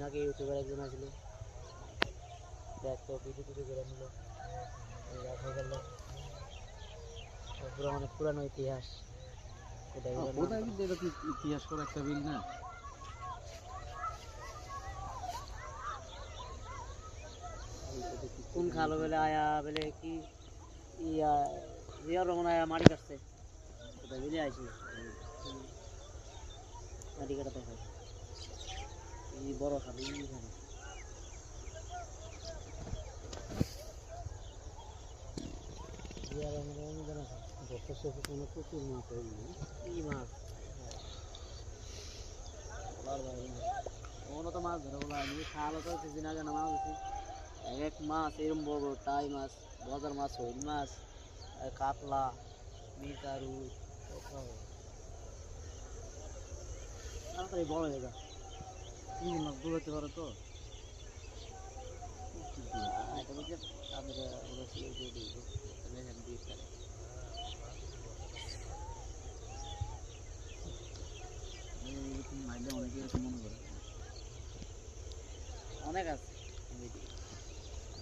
কিছুদিন আগে ইউটিউবার একজন আসলো, দেখতো ভিডিও টিডিও করে নিল, হয়ে গেল পুরো অনেক পুরানো ইতিহাস। কোথায় কিন্তু এটা কি ইতিহাস করা একটা বিল না? কোন খালো বেলে আয়া বেলে কি ইয়া জিয়া রহমান আয়া মাটি কাটছে, কোথায় বেলে আইছি মাটি কাটা দেখায় এই বড় খালো এইখানে। জিয়া রহমানের অনুদান আছে, বর্ষা শেষে কোনো প্রচুর মাছ হয়ে গেল। কি মাছ বলার বাইরে না। ওখানে তো মাছ ধরে বলা আমি খালো তো কিছুদিন আগে না মাছ ধরছি, এক এক মাছ এরকম বড় বড় টাই মাছ, বাজার মাছ, হইল মাছ, কাতলা, মিটারু, তাড়াতাড়ি বড় হয়ে যা। এই মাছ দৌড়াতে পারে তো? এটা বুঝে তাদের রসি দিয়ে দিই এখান দিয়ে তারা এরকম মাইলে অনেকে এরকম মনে করে। অনেক আছে।